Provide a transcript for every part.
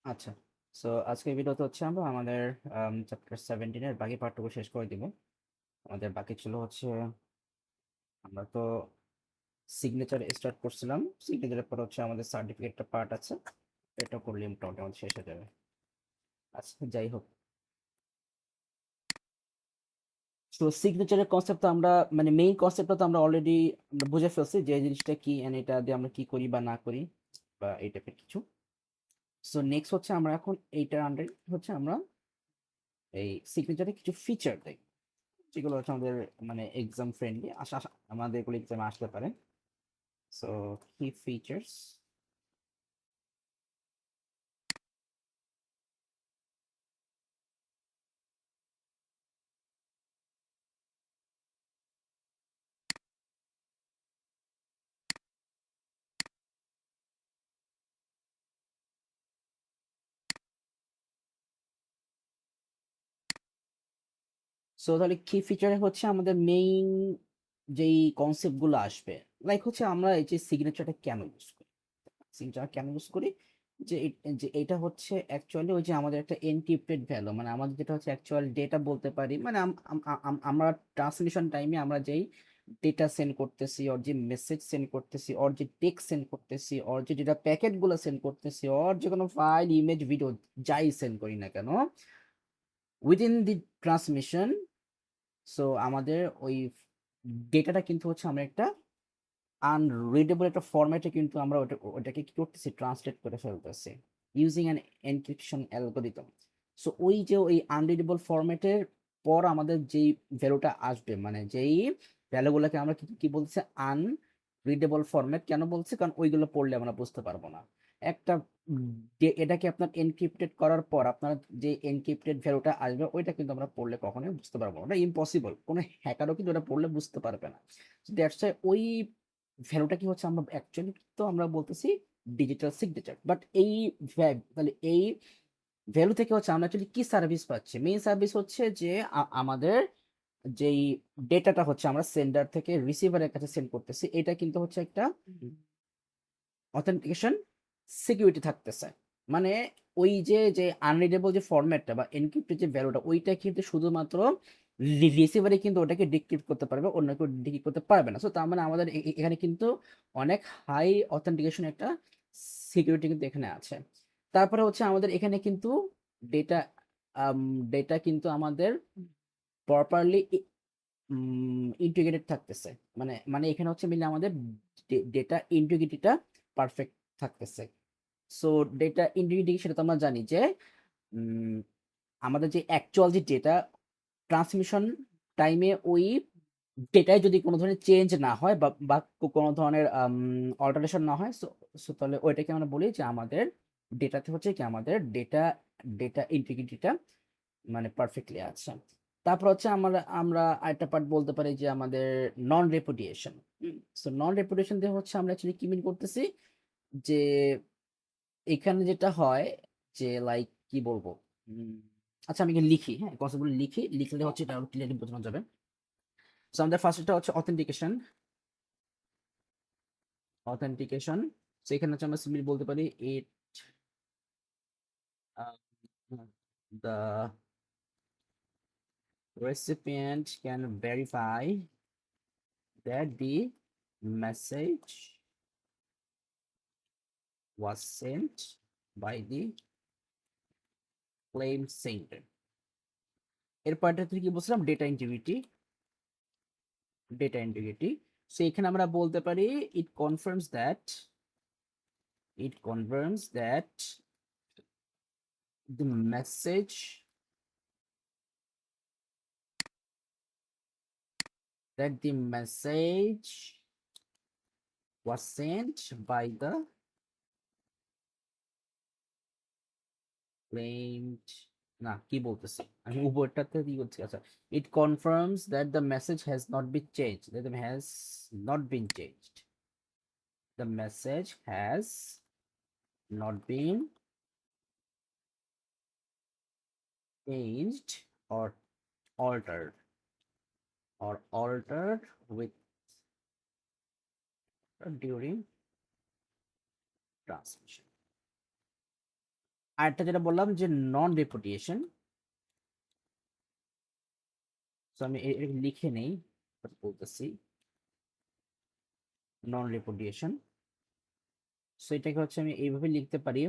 আচ্ছা। সো আজকের ভিডিওতে হচ্ছে আমরা আমাদের চ্যাপ্টার 17 এর বাকি পার্টটুকু শেষ করে দিব। আমাদের বাকি ছিল হচ্ছে আমরা তো সিগনেচার স্টার্ট করছিলাম। সিগনেচারের পর হচ্ছে আমাদের সার্টিফিকেটটা পার্ট আছে। এটা করলে মোটামুটি আমাদের শেষ হয়ে যাবে। আচ্ছা, যাই হোক। তো সিগনেচারের কনসেপ্ট তো আমরা মানে মেইন কনসেপ্টটা তো আমরা অলরেডি আমরা বুঝে ফেলছি যে এই জিনিসটা কি এন্ড এটা দিয়ে আমরা কি করি বা না করি বা এই টাইপের কিছু। সো নেক্সট হচ্ছে আমরা এখন এইটার আন্ডারে হচ্ছে আমরা এই সিগনেচারে কিছু ফিচার দেই। যেগুলো হচ্ছে আমাদের মানে এক্সাম ফ্রেন্ডলি আমাদের এগুলো এক্সামে আসতে পারে। সো কি ফিচার্স। সো তাহলে কি ফিচারে হচ্ছে আমাদের মেইন যেই কনসেপ্ট গুলো আসবে, লাইক হচ্ছে আমরা এই যে সিগনেচারটা কেন ইউজ করি, সিগনেচার কেন ইউজ করি, যে যে এটা হচ্ছে অ্যাকচুয়ালি ওই যে আমাদের একটা এনক্রিপ্টেড ভ্যালু, মানে আমাদের যেটা হচ্ছে অ্যাকচুয়াল ডেটা বলতে পারি, মানে আমরা ট্রান্সমিশন টাইমে আমরা যেই ডেটা সেন্ড করতেছি ওর যে মেসেজ সেন্ড করতেছি ওর যে টেক্সট সেন্ড করতেছি ওর যে ডেটা প্যাকেট গুলো সেন্ড করতেছি ওর যে কোনো ফাইল ইমেজ ভিডিও যাই সেন্ড করি না কেন, উইদিন দি ট্রান্সমিশন। সো আমাদের ওই ডেটাটা কিন্তু হচ্ছে আমরা একটা আনরিডেবল একটা ফরম্যাটে কিন্তু আমরা ওটাকে কি করতেছি, ট্রান্সলেট করে ফেলতেছি using an encryption algorithm. So ওই যে ওই আনরিডেবল ফরম্যাটের পর আমাদের যেই ভ্যালুটা আসবে, মানে যেই ভ্যালুগুলোকে আমরা কি কি বলছি, আনরিডেবল ফরম্যাট কেন বলছি, কারণ ওইগুলো পড়লে আমরা বুঝতে পারবো না। একটা এটাকে আপনার এনক্রিপ্টেড করার পর আপনার যে এনক্রিপ্টেড ভ্যালুটা আসবে ওইটা কিন্তু আমরা পড়লে কখনোই বুঝতে পারবো না, ওটা ইম্পসিবল, কোনো হ্যাকারও কিন্তু ওটা পড়লে বুঝতে পারবে না। দ্যাটস ওই ভ্যালুটা কি হচ্ছে, আমরা অ্যাকচুয়ালি তো আমরা বলতেছি ডিজিটাল সিগনেচার, বাট এই তাহলে এই ভ্যালু থেকে হচ্ছে আমরা অ্যাকচুয়ালি কি সার্ভিস পাচ্ছি, মেইন সার্ভিস হচ্ছে যে আমাদের যেই ডেটাটা হচ্ছে আমরা সেন্ডার থেকে রিসিভারের কাছে সেন্ড করতেছি, এটা কিন্তু হচ্ছে একটা অথেন্টিকেশন সিকিউরিটি থাকতেছে। মানে ওই যে যে আনরিডেবল যে ফরম্যাটটা বা এনক্রিপ্টেড যে ভ্যালুটা ওইটা কিন্তু শুধুমাত্র রিসিভারে কিন্তু ওটাকে ডিক্রিপ্ট করতে পারবে, অন্য কেউ ডিক্রিপ্ট করতে পারবে না। সো তার মানে আমাদের এখানে কিন্তু অনেক হাই অথেন্টিকেশন একটা সিকিউরিটি কিন্তু এখানে আছে। তারপরে হচ্ছে আমাদের এখানে কিন্তু ডেটা ডেটা কিন্তু আমাদের প্রপারলি ইন্টিগ্রেটেড থাকতেছে। মানে মানে এখানে হচ্ছে মিলে আমাদের ডেটা ইন্টিগ্রিটিটা পারফেক্ট থাকতেছে। সো ডেটা ইন্টিগ্রিটি সেটা তো আমরা জানি যে উম, আমাদের যে অ্যাকচুয়াল যে ডেটা ট্রান্সমিশন টাইমে ওই ডেটায় যদি কোনো ধরনের চেঞ্জ না হয় বা বা কোনো ধরনের অল্টারেশন না হয়, সো সো তাহলে ওইটাকে আমরা বলি যে আমাদের ডেটাতে হচ্ছে কি আমাদের ডেটা ডেটা ইন্টিগ্রিটিটা মানে পারফেক্টলি আছে। তারপর হচ্ছে আমরা আমরা আরেকটা পার্ট বলতে পারি যে আমাদের নন রেপুডিয়েশন। সো নন রেপুডিয়েশন দিয়ে হচ্ছে আমরা অ্যাকচুয়ালি কি মিন করতেছি, যে এখানে যেটা হয় যে লাইক কি বলবো, উম, আচ্ছা আমি এখানে লিখি, হ্যাঁ কনসেপ্টগুলো লিখি, লিখলে হচ্ছে এটা আরো ক্লিয়ারলি বোঝানো যাবে। সো আমাদের ফার্স্টটা হচ্ছে অথেন্টিকেশন। অথেন্টিকেশন, সো এখানে হচ্ছে আমরা সিম্পলি বলতে পারি ইট the recipient can verify that the message was sent by the claim sender. এর পরেরটা থেকে কি বলছিলাম, data integrity. Data integrity, so এখানে আমরা বলতে পারি it confirms that it confirms that the message that the message was sent by the claimed, না কি বলতেছি আমি উপরটাতে কি করছি, আচ্ছা it confirms that the message has not been changed, that it has not been changed, the message has not been changed altered or altered with during transmission. আরেকটা যেটা বললাম যে নন রেপুডিয়েশন, তো আমি লিখে নেই, বলতেছি নন রেপুডিয়েশন। সো এটাকে হচ্ছে আমি এইভাবে লিখতে পারি,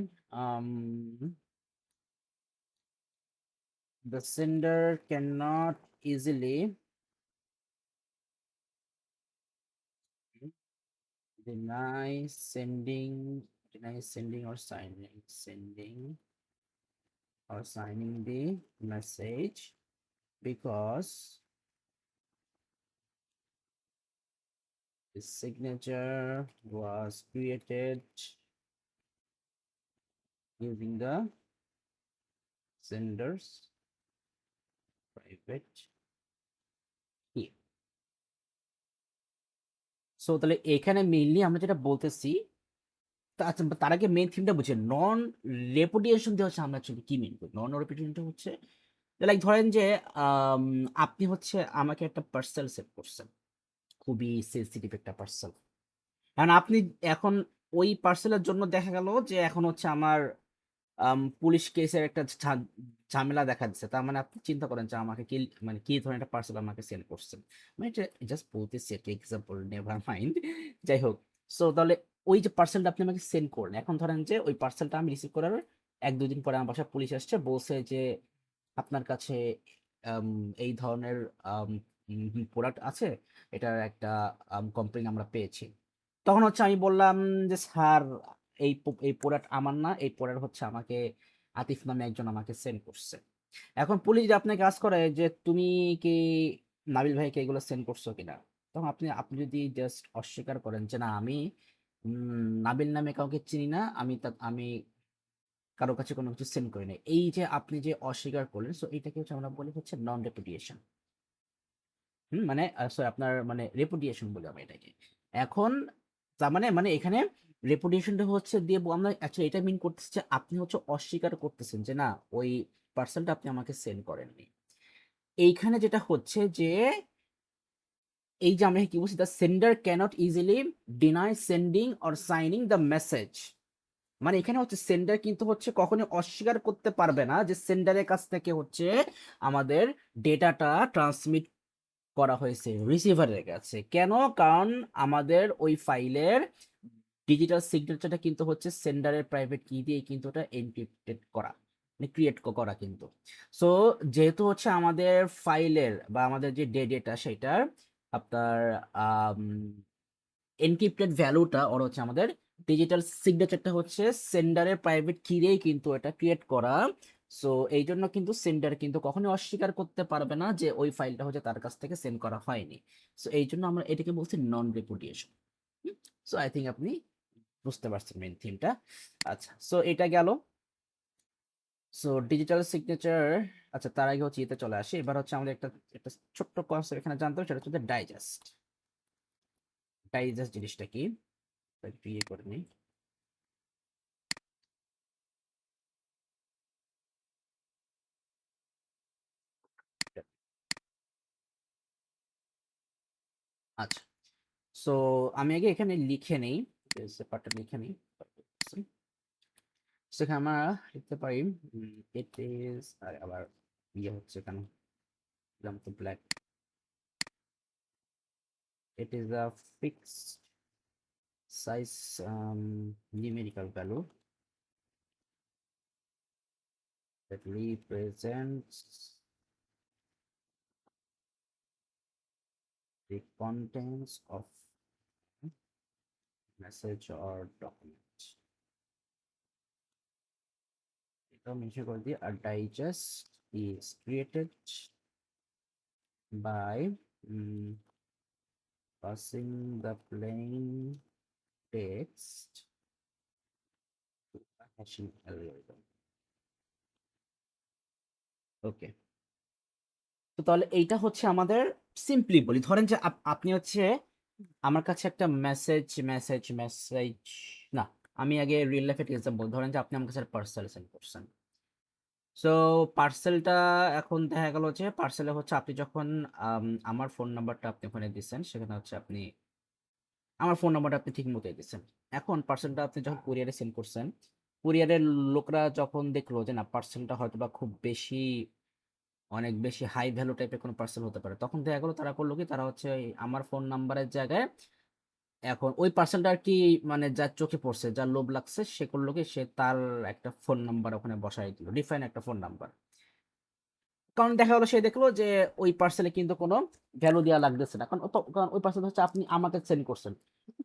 the sender cannot easily deny sending or signing the message because the signature was created using the sender's private key. So তাহলে এখানে মেইনলি আমরা যেটা বলতেছি, আচ্ছা তার আগে মেইন থিমটা বুঝে নন রেপুডিয়েশন দিয়ে হচ্ছে আমরা অ্যাকচুয়ালি কি মিন করি। নন রেপুডিয়েশনটা হচ্ছে লাইক ধরেন যে আম, আপনি হচ্ছে আমাকে একটা পার্সেল সেট করছেন, খুবই সেন্সিটিভ একটা পার্সেল। এখন আপনি এখন ওই পার্সেলের জন্য দেখা গেল যে এখন হচ্ছে আমার পুলিশ কেসের একটা ঝামেলা দেখা দিচ্ছে। তার মানে আপনি চিন্তা করেন যে আমাকে কি মানে কি ধরনের একটা পার্সেল আমাকে সেন্ড করছেন। মানে জাস্ট বলতেছি একটা এক্সাম্পল, নেভার মাইন্ড। যাই হোক, সো তাহলে ওই যে পার্সেলটা আপনি আমাকে সেন্ড করলেন, এখন ধরেন যে ওই পার্সেলটা আমি রিসিভ করার 1-2 দিন পরে আমার বাসায় পুলিশ আসছে, বলছে যে আপনার কাছে আম, এই ধরনের প্রোডাক্ট আছে, এটার একটা কমপ্লেন আমরা পেয়েছি। তখন হচ্ছে আমি বললাম যে স্যার এই প্রোডাক্ট আমার না, এই প্রোডাক্ট হচ্ছে আমাকে আতিফ নামে একজন আমাকে সেন্ড করছে। এখন পুলিশ যে আপনাকে কাজ করে যে তুমি কি নাবিল ভাইকে এগুলো সেন্ড করছো কিনা, তখন আপনি আপনি যদি জাস্ট অস্বীকার করেন যে না আমি নাবিল নামে কাউকে চিনি না, আমি কারো কাছে কোনো কিছু সেন্ড করি না, এই যে আপনি যে অস্বীকার করলেন, সো এটাকে হচ্ছে আমরা বলি হচ্ছে নন রেপুডিয়েশন। মানে sorry, আপনার মানে রেপুডিয়েশন বলি আমরা এটাকে। এখন তার মানে মানে এখানে রেপুডিয়েশনটা হচ্ছে দিয়ে আমরা অ্যাকচুয়ালি এটা মিন করতেছি যে আপনি হচ্ছে অস্বীকার করতেছেন যে না ওই পার্সনটা আপনি আমাকে সেন্ড করেননি। এইখানে যেটা হচ্ছে যে এই যে আমরা কি বলছি, the sender cannot easily deny sending or signing the message. মানে এখানে হচ্ছে সেন্ডার কিন্তু হচ্ছে কখনোই অস্বীকার করতে পারবে না যে সেন্ডারের কাছ থেকে হচ্ছে আমাদের ডেটাটা ট্রান্সমিট করা হয়েছে রিসিভারের কাছে। কেন? কারণ আমাদের ওই ফাইলের ডিজিটাল সিগনেচারটা কিন্তু হচ্ছে সেন্ডারের প্রাইভেট কি দিয়ে কিন্তু ওটা এনক্রিপ্টেড করা, মানে ক্রিয়েট করা কিন্তু। সো যেহেতু হচ্ছে আমাদের ফাইলের বা আমাদের যে ডেটা সেটার আপনার এনক্রিপ্টেড ভ্যালুটা ওর হচ্ছে আমাদের ডিজিটাল সিগনেচারটা হচ্ছে সেন্ডারের প্রাইভেট কি দিয়েই কিন্তু এটা ক্রিয়েট করা। সো এই জন্য কিন্তু সেন্ডার কিন্তু কখনোই অস্বীকার করতে পারবে না যে ওই ফাইলটা হচ্ছে তার কাছ থেকে সেন্ড করা হয়নি। সো এই জন্য আমরা এটাকে বলছি নন রেপুডিয়েশন। সো আই থিঙ্ক আপনি বুঝতে পারছেন মেইন থিমটা। আচ্ছা, সো এটা গেল। So digital signature. আচ্ছা, তার আগে হচ্ছে ইতে চলে আসি। এবার হচ্ছে আমাদের একটা একটা ছোট্ট কনসেপ্ট এখানে জানতে হবে, সেটা হচ্ছে ডাইজেস্ট। ডাইজেস্ট জিনিসটা কি একটু ইয়ে করে নিই। আচ্ছা, সো আমি আগে এখানে লিখে নেই, ব্যাপারটা লিখে নেই। সেখানে আমরা লিখতে পারি ইট ইজ, আর আবার ইয়ে হচ্ছে কেন দিলাম তো black, it is a fixed size numerical value that represents the contents of message or document. এটা মেনশন করে দিই, a digest is created by passing the plain text to a hashing algorithm. ওকে, তো তাহলে এইটা হচ্ছে আমাদের সিম্পলি বলি, ধরেন যে আপনি হচ্ছে আমার কাছে একটা মেসেজ না, আমি আগে রিয়েল লাইফ একটা এক্সাম্পল, ধরেন যে আপনি আমার কাছে পার্সেল সেন্ড করছেন। সো পার্সেলটা এখন দেখা গেল যে পার্সেলে হচ্ছে আপনি যখন আমার ফোন নাম্বারটা আপনি ওখানে দিচ্ছেন, সেখানে হচ্ছে আপনি আমার ফোন নাম্বারটা আপনি ঠিক মতোই দিচ্ছেন। এখন পার্সেলটা আপনি যখন কুরিয়ারে সেন্ড করছেন, কুরিয়ারের লোকরা যখন দেখলো যে না পার্সেলটা হয়তো বা খুব বেশি অনেক বেশি হাই ভ্যালু টাইপের কোনো পার্সেল হতে পারে, তখন দেখা গেলো তারা করলো কি, তারা হচ্ছে ওই আমার ফোন নাম্বারের জায়গায় এখন ওই পার্সেলটা আর কি, মানে যার চোখে পড়ছে, যার লোভ লাগছে, সে করলো কি, সে তার একটা ফোন নাম্বার ওখানে বসাই দিল, ডিফাইন একটা ফোন নাম্বার। কারণ দেখা গেলো সে দেখলো যে ওই পার্সেলে কিন্তু কোনো ভ্যালু দেওয়া লাগতেছে না, কারণ কারণ ওই পার্সেল হচ্ছে আপনি আমাকে সেন্ড করছেন,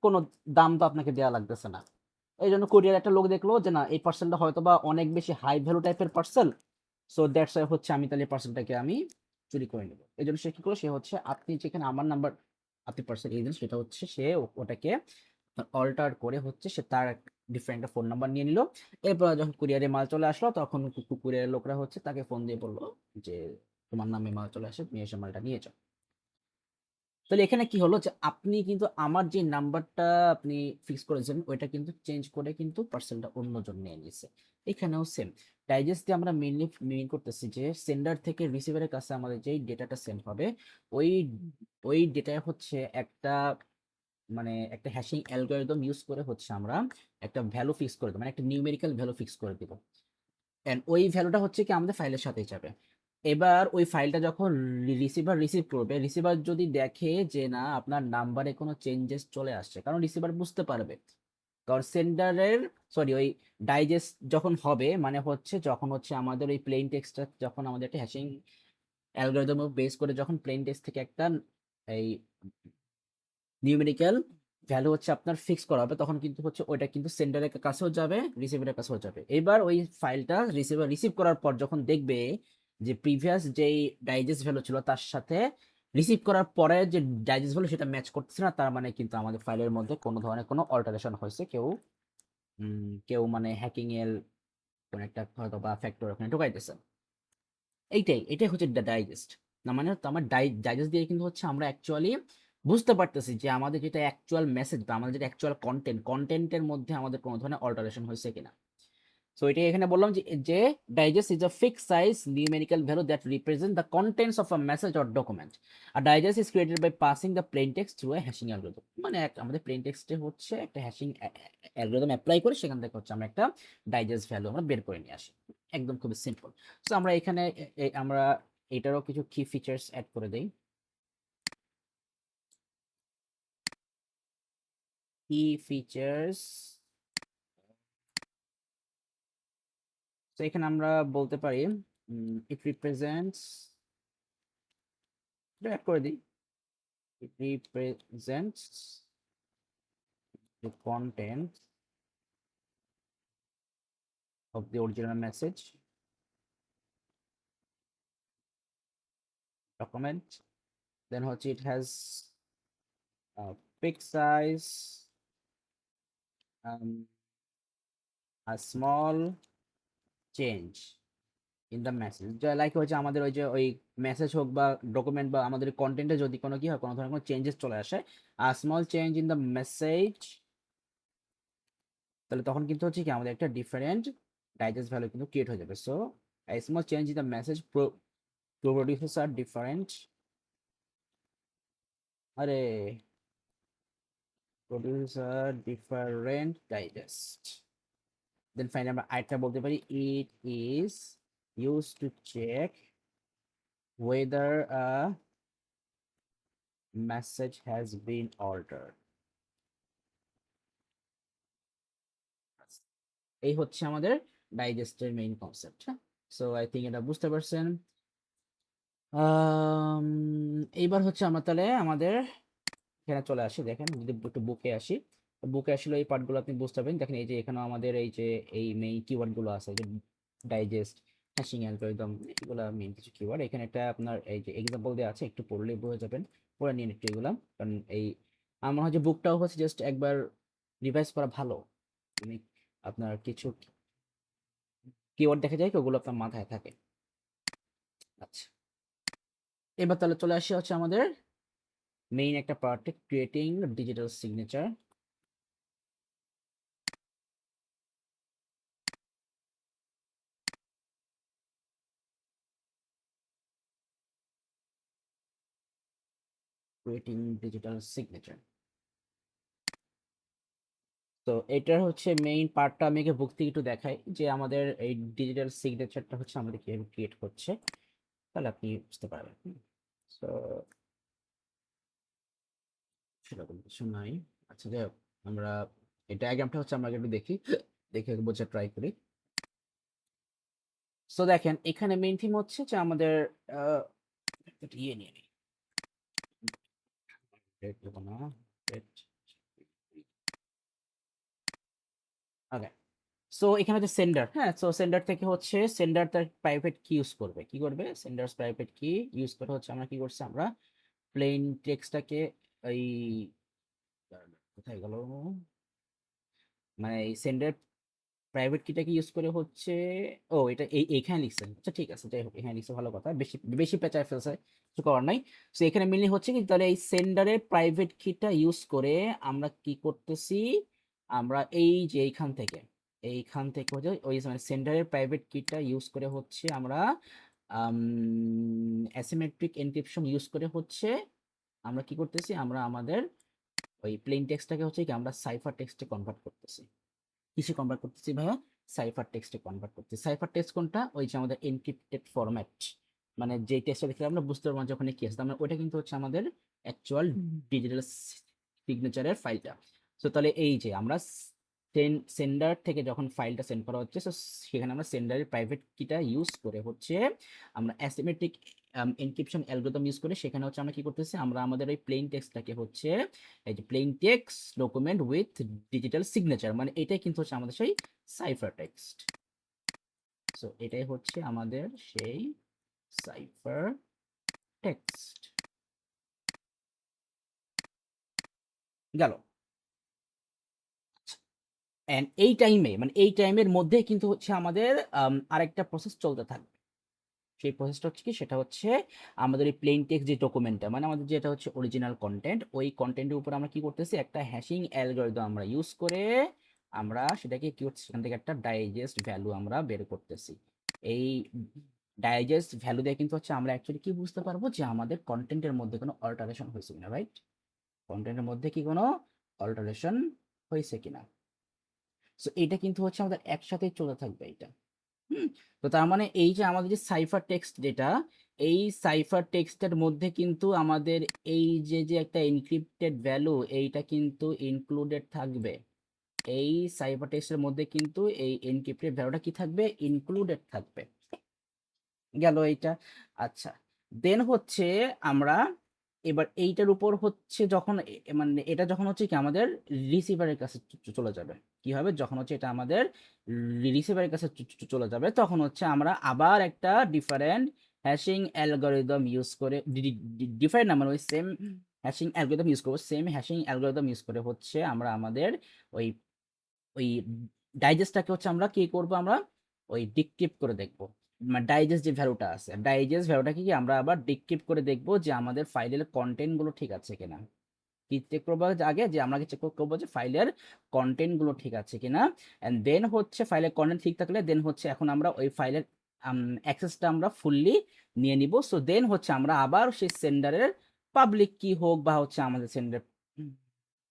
কোনো দাম তো আপনাকে দেওয়া লাগতেছে না। এই জন্য কোরিয়ার একটা লোক দেখলো যে না এই পার্সেলটা হয়তো বা অনেক বেশি হাই ভ্যালু টাইপের পার্সেল, সো দ্যাটস ওয়াই হচ্ছে আমি তাহলে পার্সেলটাকে আমি চুরি করে নেবো। এই জন্য সে কি করলো, সে হচ্ছে আপনি যেখানে আমার নাম্বার, আপনি পার্সেল এজেন্ট, সেটা হচ্ছে সে ওটাকে অল্টার করে হচ্ছে সে তার ডিফারেন্ট একটা ফোন নাম্বার নিয়ে নিল। এরপর যখন কুরিয়ারে মাল চলে আসলো, তখন কুরিয়ারের লোকরা হচ্ছে তাকে ফোন দিয়ে বললো যে তোমার নামে মাল চলে আসে, তুমি এসে মালটা নিয়ে যাও। তাহলে এখানে কি হলো যে আপনি কিন্তু আমার যে নাম্বারটা আপনি ফিক্স করেছেন ওইটা কিন্তু চেঞ্জ করে কিন্তু পার্সেলটা অন্যজন নিয়ে নিছে। এখানেও সেম ডাইজেস্ট দিয়ে আমরা মেইনলি মিন করতেছি যে সেন্ডার থেকে রিসিভারের কাছে আমাদের যেই ডেটাটা সেন্ড হবে, ওই ওই ডেটায় হচ্ছে একটা, মানে একটা হ্যাশিং অ্যালগরিদম ইউজ করে হচ্ছে আমরা একটা ভ্যালু ফিক্স করে দেবো, মানে একটা নিউমেরিক্যাল ভ্যালু ফিক্স করে দিব। এন্ড ওই ভ্যালুটা হচ্ছে কি আমাদের ফাইলের সাথেই যাবে। এবার ওই ফাইলটা যখন রিসিভার রিসিভ করবে, রিসিভার যদি দেখে যে না আপনার নাম্বারে কোনো চেঞ্জেস চলে আসছে, কারণ রিসিভার বুঝতে পারবে, কারণ সেন্ডারের, সরি ওই ডাইজেস্ট যখন হবে মানে হচ্ছে যখন হচ্ছে আমাদের ওই প্লেন টেক্সটটা, যখন আমাদের একটা হ্যাশিং অ্যালগরিদম বেস করে যখন প্লেন টেক্সট থেকে একটা এই নিউমেরিক্যাল ভ্যালু হচ্ছে আপনার ফিক্স করা হবে, তখন কিন্তু হচ্ছে ওইটা কিন্তু সেন্ডারের কাছেও যাবে, রিসিভারের কাছেও যাবে। এবার ওই ফাইলটা রিসিভার রিসিভ করার পর যখন দেখবে যে প্রিভিয়াস যেই ডাইজেস্ট ভ্যালু ছিল তার সাথে রিসিভ করার পরে যে ডাইজেস্ট ভ্যালু সেটা ম্যাচ করতেছে না, তার মানে কিন্তু আমাদের ফাইলের মধ্যে কোনো ধরনের কোনো অল্টারেশন হয়েছে, কেউ মানে হ্যাকিং এর কোন একটা হয়তো বা ফ্যাক্টর ওখানে ঢুকাইতেছে। এটাই হচ্ছে ডাইজেস্ট। না মানে হচ্ছে আমার ডাইজেস্ট দিয়ে কিন্তু হচ্ছে আমরা অ্যাকচুয়ালি বুঝতে পারতেছি যে আমাদের যেটা অ্যাকচুয়াল মেসেজ বা আমাদের যেটা অ্যাকচুয়াল কন্টেন্টের মধ্যে আমাদের কোনো ধরনের অল্টারেশন হয়েছে কিনা। সো এটাই এখানে বললাম যে digest is a fixed size numerical value that represent the contents of a message or document. আর digest is created by passing the plain text through a hashing algorithm, মানে আমাদের প্লেন টেক্সটে হচ্ছে একটা হ্যাশিং অ্যালগরিদম অ্যাপ্লাই করে সেখান থেকে হচ্ছে আমরা একটা ডাইজেস্ট ভ্যালু আমরা বের করে নিয়ে আসি। একদম খুবই সিম্পল। সো আমরা এখানে আমরা এটারও কিছু কি ফিচার্স অ্যাড করে দেই। কি ফিচার্স, তো এখানে আমরা বলতে পারি ইট রিপ্রেজেন্টস, এটা অ্যাড করে দিই, it represents the content of the original message document. Then হচ্ছে it has a fixed size, a small change in the message, like হচ্ছে আমাদের ওই যে ওই মেসেজ হোক বা ডকুমেন্ট বা আমাদের কন্টেন্টে যদি কোনো কি হয়, কোনো ধরনের কোনো চেঞ্জেস চলে আসে, a small change in the message, তাহলে তখন কিন্তু হচ্ছে কি আমাদের একটা ডিফারেন্ট ডাইজেস্ট ভ্যালু কিন্তু ক্রিয়েট হয়ে যাবে। So a small change in the message produces a different, আরে produce a different digest. Then finally আমরা আরেকটা বলতে পারি it is used to check whether a message has been altered. এই হচ্ছে আমাদের ডাইজেস্টের main concept. So I think এটা বুঝতে পারছেন। এইবার হচ্ছে আমরা তাহলে আমাদের এখানে চলে আসি, দেখেন যদি একটু বুকে আসি, বুকে আসলে এই পার্টগুলো আপনি বুঝতে পারবেন। দেখেন এই যে এখানে আমাদের এই যে এই মেইন কিওয়ার্ড গুলো আছে, যে ডাইজেস্ট, হ্যাশিং অ্যালগরিদম, এগুলো মেইন কিছু কিওয়ার্ড। এখানে একটা আপনার এই যে এক্সাম্পল দেওয়া আছে, একটু পড়লেই বুঝে যাবেন, পড়ে নিন একটু এগুলা, কারণ এই আমার হচ্ছে বুকটাও হচ্ছে জাস্ট একবার রিভাইজ করা ভালো, মানে আপনার কিছু কিওয়ার্ড দেখা যায় কি ওগুলো আপনার মাথায় থাকে। আচ্ছা, এবার তাহলে চলে আসি হচ্ছে আমাদের মেইন একটা পার্টে, creating digital signature. Creating digital signature. তো এটার হচ্ছে মেইন পার্টটা আমি বুক থেকে একটু দেখাই যে আমাদের এই ডিজিটাল সিগনেচারটা হচ্ছে আমাদের কিভাবে ক্রিয়েট করছে, তাহলে আপনি বুঝতে পারবেন। তো সেরকম কিছু নাই। আচ্ছা যাই হোক, আমরা এই ডায়াগ্রামটা হচ্ছে আমরা একটু দেখি, দেখে বোঝার ট্রাই করি। সো দেখেন এখানে মেইন থিম হচ্ছে যে আমাদের একটা ইয়ে নিয়ে নিই, red দেবো না, red, ওকে। সো এখানে হচ্ছে সেন্ডার, হ্যাঁ, সো সেন্ডার থেকে হচ্ছে সেন্ডার তার প্রাইভেট কি ইউজ করবে, কি করবে সেন্ডার্স প্রাইভেট কি ইউজ করে হচ্ছে আমরা কি করছি, আমরা প্লেন টেক্সটটাকে এই কোথায় গেল, মানে এই সেন্ডার প্রাইভেট কিটাকে ইউজ করে হচ্ছে, ও এটা এইখানে লিখছেন, আচ্ছা ঠিক আছে, যাই হোক এখানে লিখছে ভালো কথা, বেশি বেশি পেঁচায় ফেলছে, কিছু করার নাই। সো এখানে মেনলি হচ্ছে কি, তাহলে এই সেন্ডারের প্রাইভেট কিটা ইউজ করে আমরা কি করতেছি, আমরা এই যে এইখান থেকে হচ্ছে ওই মানে সেন্ডারের প্রাইভেট কিটা ইউজ করে হচ্ছে আমরা অ্যাসিমেট্রিক এনক্রিপশন ইউজ করে হচ্ছে আমরা কি করতেছি, আমরা আমাদের ওই প্লেন টেক্সটটাকে হচ্ছে কি আমরা সাইফার টেক্সটে কনভার্ট করতেছি। কিসে কনভার্ট করতেছি ভাইয়া, সাইফার টেক্সটে কনভার্ট করতেছি। সাইফার টেক্সট কোনটা, ওই যে আমাদের এনক্রিপ্টেড ফরম্যাট, মানে যে টেক্সটটা দেখলে আমরা বুঝতে পারবো না যখন কি আছে, আমরা ওইটা কিন্তু হচ্ছে আমাদের অ্যাকচুয়াল ডিজিটাল সিগনেচারের ফাইলটা। সো তাহলে এই যে আমরা সেন্ডার থেকে যখন ফাইলটা সেন্ড করা হচ্ছে, সো সেখানে আমরা সেন্ডারের প্রাইভেট কিটা ইউজ করে হচ্ছে আমরা অ্যাসিমেট্রিক এনক্রিপশন অ্যালগরিদম ইউজ করে সেখানে হচ্ছে আমরা কি করতেছি, আমরা আমাদের ওই প্লেন টেক্সটটাকে হচ্ছে এই যে plane text document with digital signature, মানে এটাই কিন্তু হচ্ছে আমাদের সেই সাইফার টেক্সট। সো এটাই হচ্ছে আমাদের সেই সাইফার টেক্সট গেল। এন্ড এই টাইমে মানে এই টাইমের মধ্যে কিন্তু হচ্ছে আমাদের আরেকটা প্রসেস চলতে থাকবে। সেই প্রসেসটা হচ্ছে কি, সেটা হচ্ছে আমাদের এই প্লেন টেক্সট যে ডকুমেন্টটা, মানে আমাদের যেটা হচ্ছে অরিজিনাল কন্টেন্ট, ওই কন্টেন্টের উপর আমরা কি করতেছি, একটা হ্যাশিং অ্যালগরিদম আমরা ইউজ করে আমরা সেটাকে কি হচ্ছে, সেখান থেকে একটা ডাইজেস্ট ভ্যালু আমরা বের করতেছি। এই ডাইজেস্ট ভ্যালু দিয়ে কিন্তু হচ্ছে আমরা অ্যাকচুয়ালি কি বুঝতে পারবো যে আমাদের কন্টেন্টের মধ্যে কোনো অল্টারেশন হয়েছে কিনা, রাইট? কন্টেন্টের মধ্যে কি কোনো অল্টারেশন হয়েছে কিনা। সো এটা কিন্তু হচ্ছে আমাদের একসাথেই চলে থাকবে এটা। হুম, তো তার মানে এই যে আমাদের যে সাইফার টেক্সট যেটা, এই সাইফার টেক্সটের মধ্যে কিন্তু আমাদের এই যে একটা এনক্রিপ্টেড ভ্যালু, এইটা কিন্তু ইনক্লুডেড থাকবে। এই সাইফার টেক্সটের মধ্যে কিন্তু এই এনক্রিপ্টেড ভ্যালুটা কি থাকবে, ইনক্লুডেড থাকবে। গেল এইটা। আচ্ছা, দেন হচ্ছে আমরা এবার এইটার উপর হচ্ছে যখন মানে এটা যখন হচ্ছে কি আমাদের রিসিভারের কাছে চলে যাবে, কি হবে যখন হচ্ছে এটা আমাদের রিসিভারের কাছে চলে যাবে, তখন হচ্ছে আমরা আবার একটা ডিফারেন্ট হ্যাশিং অ্যালগরিদম ইউজ করে, ডিফারেন্ট না মানে ওই সেম হ্যাশিং অ্যালগরিদম ইউজ করবো, সেম হ্যাশিং অ্যালগরিদম ইউজ করে হচ্ছে আমরা আমাদের ওই ওই ডাইজেস্টটাকে হচ্ছে আমরা কি করব, আমরা ওই ডিক্রিপ্ট করে দেখব। মানে ডাইজেস্ট যে ভ্যালুটা আছে, ডাইজেস্ট ভ্যালুটাকে কি আমরা আবার ডিক্রিপ্ট করে দেখব যে আমাদের ফাইলের কন্টেন্ট গুলো ঠিক আছে কিনা। কি চেক করবো আগে, যে আমরা চেক করবো যে ফাইলের কন্টেন্ট গুলো ঠিক আছে কিনা, এন্ড দেন হচ্ছে ফাইলের কন্টেন্ট ঠিক থাকলে দেন হচ্ছে এখন আমরা ওই ফাইলের অ্যাক্সেসটা আমরা ফুললি নিয়ে নিব। সো দেন হচ্ছে আমরা আবার সেই সেন্ডারের পাবলিক কি হোক বা হচ্ছে আমাদের সেন্ডার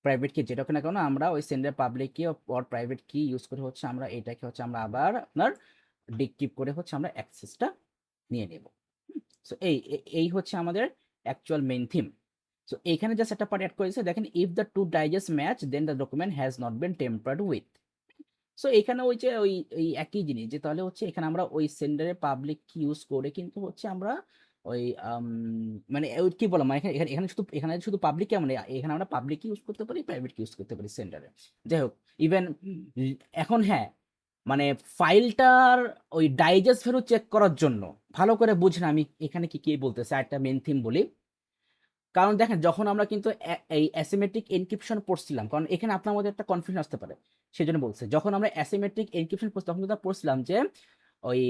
প্রাইভেট কি যেটা না কেন, আমরা ওই সেন্ডার পাবলিক কি অর প্রাইভেট কি ইউজ করে হচ্ছে আমরা এটাকে হচ্ছে আমরা আবার আপনার ডিক্রিপ্ট করে হচ্ছে আমরা অ্যাক্সেসটা নিয়ে নেব। সো এই হচ্ছে আমাদের অ্যাকচুয়াল মেইন থিম। সো এইখানে জাস্ট একটা পার্ট অ্যাড করেছে, দেখেন if the two digest match then the document has not been tampered with. So এখানে ওই যে ওই একই জিনিস, যে তাহলে হচ্ছে এখানে আমরা ওই সেন্ডারের পাবলিক কি ইউজ করে কিন্তু হচ্ছে আমরা ওই মানে ওই কি বললাম, মানে এখানে এখানে এখানে শুধু পাবলিক কেমন, এখানে আমরা পাবলিক ইউজ করতে পারি, প্রাইভেট ইউজ করতে পারি সেন্ডারে। যাই হোক, ইভেন এখন হ্যাঁ, মানে ফাইলটার ওই ডাইজেস্ট ভ্যালু চেক করার জন্য ভালো করে বুঝেন আমি এখানে কি কি বলতেছি, একটা মেন থিম বলি। কারণ দেখেন যখন আমরা কিন্তু এই অ্যাসিমেট্রিক এনক্রিপশন পড়ছিলাম, কারণ এখানে আপনার মধ্যে একটা কনফিউশন আসতে পারে, সেই জন্য বলছে যখন আমরা অ্যাসিমেট্রিক এনক্রিপশন পড়ছি তখন কিন্তু পড়ছিলাম যে ওই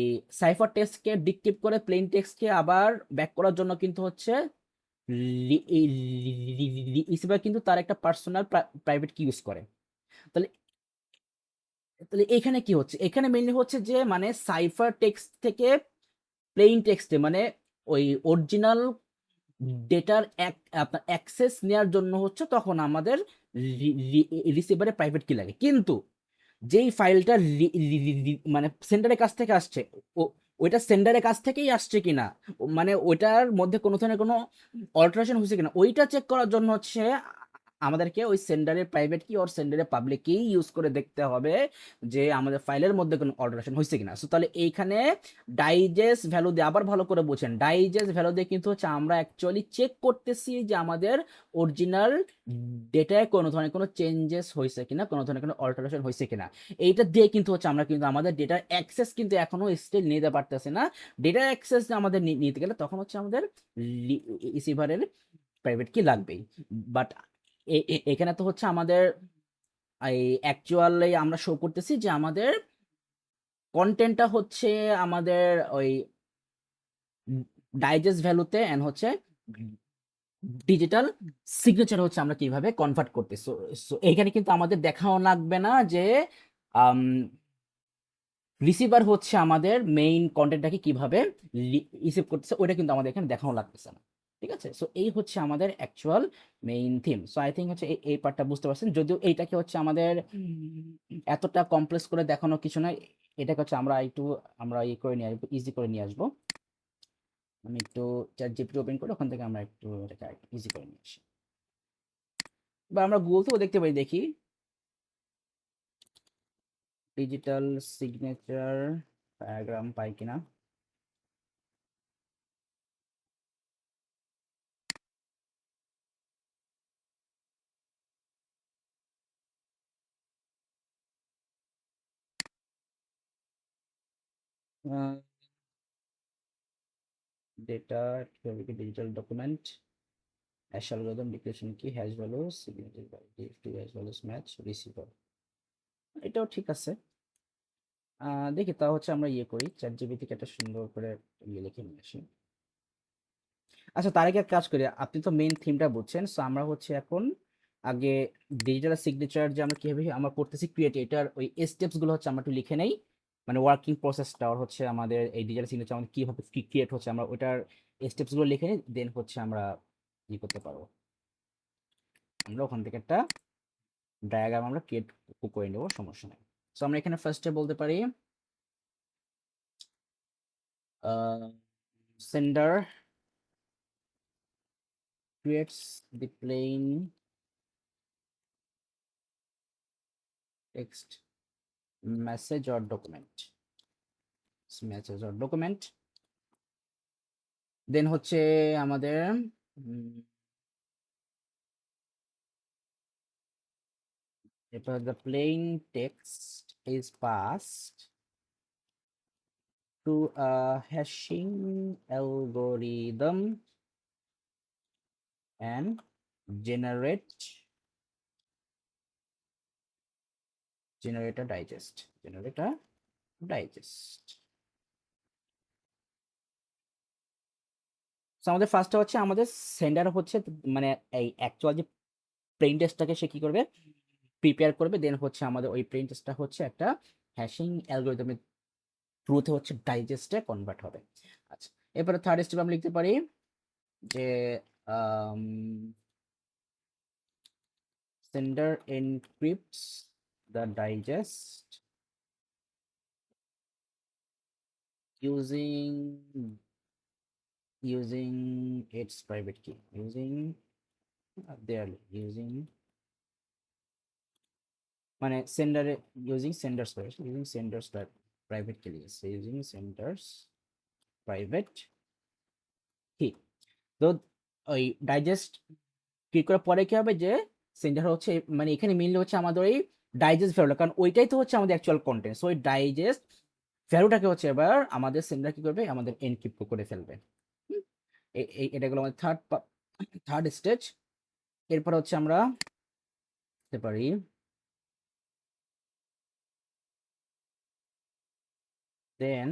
সাইফার টেক্সটকে ডিক্রিপ্ট করে প্লেন টেক্সটকে আবার ব্যাক করার জন্য কিন্তু হচ্ছে রিসিভার কিন্তু তার একটা পার্সোনাল প্রাইভেট কি ইউজ করে। তাহলে তাহলে এখানে কি হচ্ছে, এখানে মেইনলি হচ্ছে যে মানে সাইফার টেক্সট থেকে প্লেন টেক্সটে মানে ওই অরিজিনাল ডেটার আপনার অ্যাক্সেস নেওয়ার জন্য হচ্ছে তখন আমাদের রিসিভারে প্রাইভেট কি লাগে, কিন্তু যেই ফাইলটা মানে সেন্ডারের কাছ থেকে আসছে, ওইটা সেন্ডারের কাছ থেকেই আসছে কিনা, মানে ওইটার মধ্যে কোনো ধরনের কোনো অল্টারেশন হয়েছে কিনা ওইটা চেক করার জন্য হচ্ছে আমাদেরকে ওই সেন্ডারের প্রাইভেট কি আর সেন্ডারের পাবলিক কি ইউজ করে দেখতে হবে যে আমাদের ফাইলের মধ্যে কোনো অল্টারেশন হয়েছে কিনা। সো তাহলে এইখানে ডাইজেস্ট ভ্যালু দিয়ে আবার ভালো করে বোঝেন, ডাইজেস্ট ভ্যালু দিয়ে কিন্তু হচ্ছে আমরা অ্যাকচুয়ালি চেক করতেছি যে আমাদের অরিজিনাল ডেটায় কোনো ধরনের কোনো চেঞ্জেস হয়েছে কিনা, কোনো ধরনের কোনো অল্টারেশন হয়েছে কিনা। এইটা দিয়ে কিন্তু হচ্ছে আমরা কিন্তু আমাদের ডেটার অ্যাক্সেস কিন্তু এখনো স্টিল নিতে পারতেছি না। ডেটার অ্যাক্সেস আমাদের নিতে গেলে তখন হচ্ছে আমাদের রিসিভারের প্রাইভেট কি লাগবেই। বাট এখানে তো হচ্ছে আমাদের এই অ্যাকচুয়ালি আমরা শো করতেছি যে আমাদের কন্টেন্টটা হচ্ছে আমাদের ওই ডাইজেস্ট ভ্যালুতে এন্ড হচ্ছে ডিজিটাল সিগনেচার হচ্ছে আমরা কিভাবে কনভার্ট করতেছি। সো এইখানে কিন্তু আমাদের দেখাও লাগবে না যে রিসিভার হচ্ছে আমাদের মেইন কন্টেন্টটাকে কিভাবে রিসিভ করতেছে, ওইটা কিন্তু আমাদের এখানে দেখাও লাগতেছে না। ঠিক আছে, সো এই হচ্ছে আমাদের actual main theme. So I think হচ্ছে এই পার্টটা বুঝতে পারছেন, যদিও এইটাকে হচ্ছে আমাদের এতটা কমপ্লেক্স করে দেখানো কিছু না, এটাকে হচ্ছে আমরা ই করে নিয়ে আসবো, ইজি করে নিয়ে আসবো। আমি একটু চ্যাট জিপিটি ওপেন করে ওখান থেকে আমরা একটু এটাকে ইজি করে নিয়ে আসি, বা আমরা গুগল থেকেও দেখতে পারি, দেখি ডিজিটাল সিগনেচার ডায়াগ্রাম পাই কিনা। Data digital document hash algorithm declaration key hash values signature by dft hash values match receiver, এটাও ঠিক আছে। দেখি তা হচ্ছে আমরা ইয়ে করি, চ্যাট জিপিটি থেকে একটা সুন্দর করে ইয়ে লিখে নিয়ে আসি। আচ্ছা, তার আগে এক কাজ করি, আপনি তো মেইন থিমটা বুঝছেন, সো আমরা হচ্ছে এখন আগে ডিজিটাল সিগনেচার যে আমরা কিভাবে আমরা করতেছি ক্রিয়েট, এটার ওই স্টেপস গুলো হচ্ছে আমরা একটু লিখে নেই, মানে ওয়ার্কিং প্রসেসটা হচ্ছে আমাদের এই ডিজিটাল সিগনেচার আমাদের কিভাবে ক্রিয়েট হচ্ছে আমরা ওইটার স্টেপস গুলো লিখে নিই, দেন হচ্ছে আমরা ই করতে পারবো, আমরা ওখান থেকে একটা ডায়াগ্রাম আমরা ক্রিয়েট করে নেব, সমস্যা নেই। সো আমরা এখানে ফার্স্টে বলতে পারি sender creates the plain text message or document, দেন হচ্ছে আমাদের এরপর the plain text is passed to a hashing algorithm and generate a digest. So আমাদের ফার্স্টটা হচ্ছে আমাদের সেন্ডার হচ্ছে মানে এই অ্যাকচুয়াল যে প্লেইন টেক্সটটাকে সে কি করবে, প্রিপেয়ার করবে, দেন হচ্ছে আমাদের ওই প্লেইন টেক্সটটা হচ্ছে একটা হ্যাশিং অ্যালগরিদমের থ্রুতে হচ্ছে ডাইজেস্টে কনভার্ট হবে। আচ্ছা, এরপরে থার্ড স্টেপ আমরা লিখতে পারি যে sender encrypts the digest using its private key, মানে সেন্ডারে using senders private key লিখেছে, using senders private key। তো ওই ডাইজেস্ট ক্লিক করার পরে কি হবে যে সেন্ডার হচ্ছে মানে এখানে মেইনলি হচ্ছে আমাদের ওই ডাইজেস্ট ভ্যালুটা, কারণ ওইটাই তো হচ্ছে আমাদের অ্যাকচুয়াল কন্টেন্ট। সো ওই ডাইজেস্ট ভ্যালুটাকে হচ্ছে এবার আমাদের সেন্ডার কি করবে, আমাদের এনক্রিপ্ট করে ফেলবে। এটা হলো আমাদের থার্ড স্টেজ। এরপর হচ্ছে আমরা করতে পারি দেন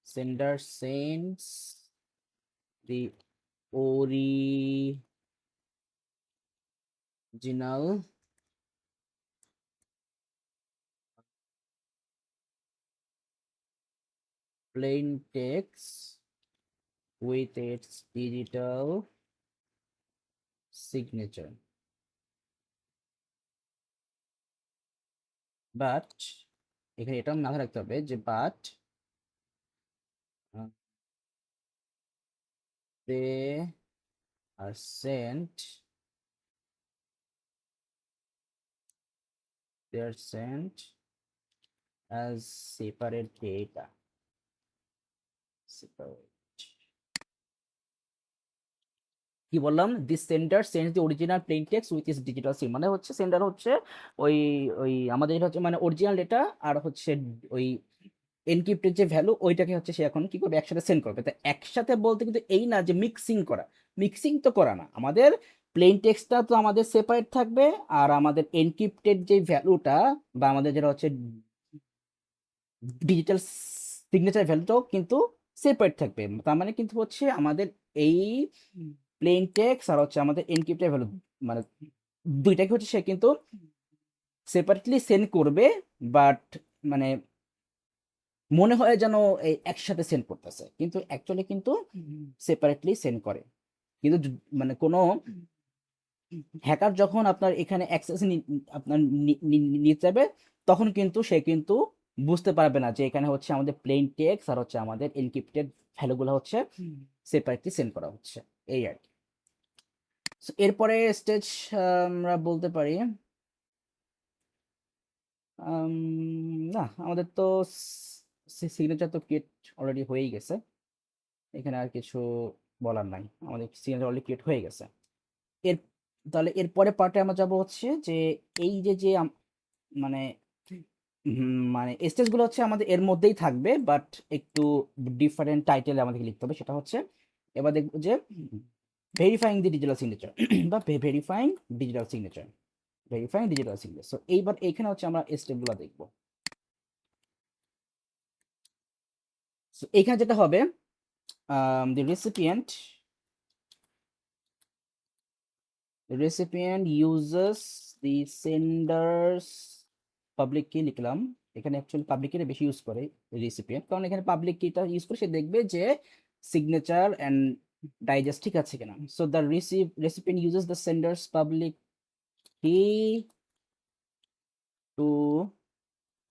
sender sends the original plain text with its digital signature, but এখানে এটা মাথায় রাখতে হবে যে but they are sent as separate data, separate, কি বললাম, this sender sends the original plain text with its digital sign, মানে হচ্ছে সেন্ডার হচ্ছে ওই ওই আমাদের যেটা হচ্ছে মানে অরিজিনাল ডেটা আর হচ্ছে ওই এনক্রিপ্টেড যে ভ্যালু ওইটাকে হচ্ছে সে এখন কি করবে, একসাথে সেন্ড করবে। তো একসাথে বলতে কিন্তু এই না যে মিক্সিং করা, মিক্সিং তো করা না, আমাদের প্লেন টেক্সটটা তো আমাদের সেপারেট থাকবে, আর আমাদের এনক্রিপ্টেড যে ভ্যালুটা বা আমাদের যেটা হচ্ছে ডিজিটাল সিগনেচার ভ্যালুটাও কিন্তু সেপারেট থাকবে। তার মানে কিন্তু হচ্ছে আমাদের এই প্লেন টেক্সট আর হচ্ছে আমাদের এনক্রিপ্টেড ভ্যালু মানে দুইটাকে হচ্ছে সে কিন্তু সেপারেটলি সেন্ড করবে, বাট মানে মনে হয় যেন এই একসাথে সেন্ড করতেছে, কিন্তু অ্যাকচুয়ালি কিন্তু সেপারেটলি সেন্ড করে। কিন্তু মানে কোনো হ্যাকার যখন আপনার এখানে অ্যাক্সেস আপনার নিতে যাবে, তখন কিন্তু সে কিন্তু বুঝতে পারবে না যে এখানে হচ্ছে আমাদের প্লেন টেক্সট আর হচ্ছে আমাদের এনক্রিপ্টেড ভ্যালুগুলো হচ্ছে সেপারেটলি সেন্ড করা হচ্ছে, এই আর কি। এরপরে স্টেজ আমরা বলতে পারি না, আমাদের তো সিগনেচার তো ক্রিয়েট অলরেডি হয়েই গেছে, এখানে আর কিছু বলার নাই, আমাদের সিগনেচার অলরেডি ক্রিয়েট হয়ে গেছে। এর তাহলে এরপরে পার্টে আমরা যাব হচ্ছে যে এই যে যে মানে মানে স্টেজগুলো হচ্ছে আমাদের এর মধ্যেই থাকবে, বাট একটু ডিফারেন্ট টাইটেলে আমাদেরকে লিখতে হবে। সেটা হচ্ছে এবার দেখবো যে ভেরিফাইং দি ডিজিটাল সিগনেচার বা verifying digital signature, verifying digital signature. So এইবার এইখানে হচ্ছে আমরা স্টেপগুলো দেখবো। সো এইখানে যেটা হবে, the recipient uses the sender's public কি লিখলাম, এখানে অ্যাকচুয়ালি পাবলিক কিটা বেশি ইউজ করে রিসিপিয়েন্ট, কারণ এখানে পাবলিক কিটা ইউজ করে সে দেখবে যে সিগনেচার অ্যান্ড ডাইজেস্ট ঠিক আছে কিনা। So the recipient uses the sender's public key to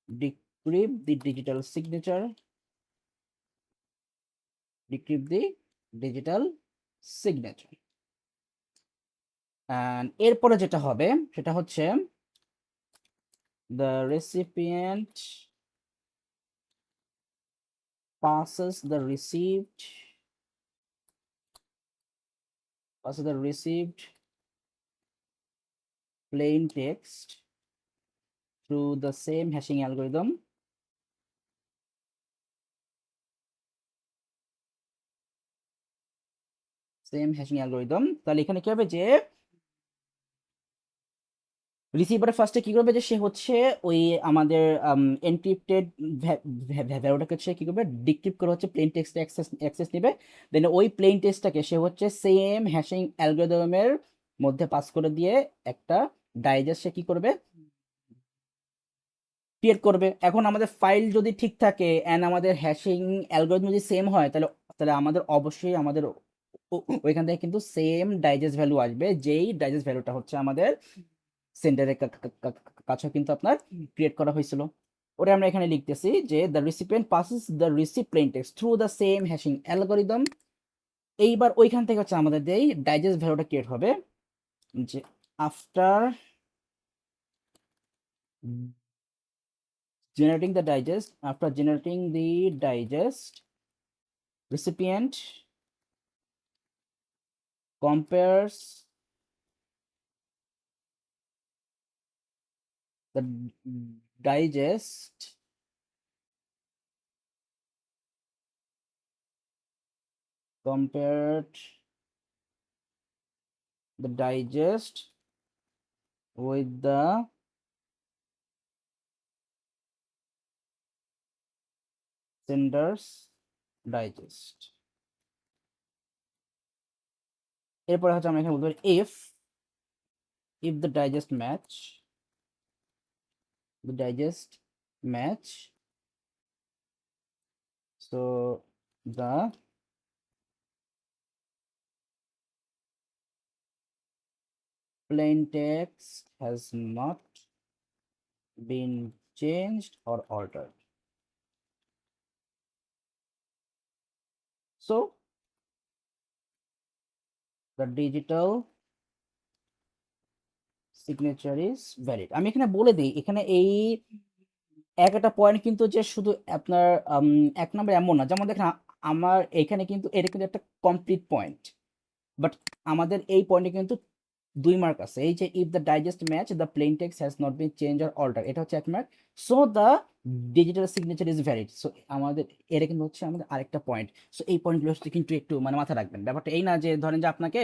decrypt the digital signature, decrypt the digital signature, and এরপরে যেটা হবে সেটা হচ্ছে the recipient passes the received plain text through the same hashing algorithm তাহলে এখানে কি হবে যে রিসিভার ফার্স্টে কি করবে যে সে হচ্ছে ওই আমাদের এনক্রিপ্টেড ভ্যালুটাকে সে কি করবে, ডিক্রিপ্ট করে হচ্ছে প্লেন টেক্সট অ্যাক্সেস নেবে, দেন ওই প্লেন টেক্সটটাকে সে হচ্ছে সেম হ্যাশিং অ্যালগরিদমের মধ্যে পাস করে দিয়ে একটা ডাইজেস্ট সে কি করবে, ক্রিয়েট করবে। এখন আমাদের ফাইল যদি ঠিক থাকে অ্যান্ড আমাদের হ্যাশিং অ্যালগরিদম যদি সেম হয়, তাহলে তাহলে আমাদের অবশ্যই আমাদের ওইখান থেকে কিন্তু সেম ডাইজেস্ট ভ্যালু আসবে, যেই ডাইজেস্ট ভ্যালুটা হচ্ছে আমাদের সেন্টারের কাছে কিন্তু আপনার ক্রিয়েট করা হয়েছিল। ওটা আমরা এখানে লিখতেছি যে the recipient passes the receive plane text through the same hashing algorithm. এইবার ওইখান থেকে হচ্ছে আমাদের যেই ডাইজেস্ট ভ্যালুটা ক্রিয়েট হবে, যে after generating the digest, recipient compares the digest compared the digest with the sender's digest। এরপরে হচ্ছে আমরা এখানে বলতে পারি if the digest match so the plain text has not been changed or altered. So the digital signature is valid. আমি এখানে বলে দিই, এখানে এই একটা পয়েন্ট কিন্তু যে শুধু আপনার ১ নাম্বার এমন না। যেমন দেখেন আমার এখানে কিন্তু এটা কিন্তু একটা কমপ্লিট পয়েন্ট। বাট আমাদের এই পয়েন্টে কিন্তু ২ মার্ক আছে। এই যে if the digest match the plain text has not been change or alter, এটা হচ্ছে ১ mark. So the digital signature is valid. So আমাদের এটা কিন্তু হচ্ছে আমাদের আরেকটা পয়েন্ট। সো এই পয়েন্টগুলো হচ্ছে কিন্তু একটু মানে মাথায় রাখবেন। ব্যাপারটা এই না যে ধরেন যে আপনাকে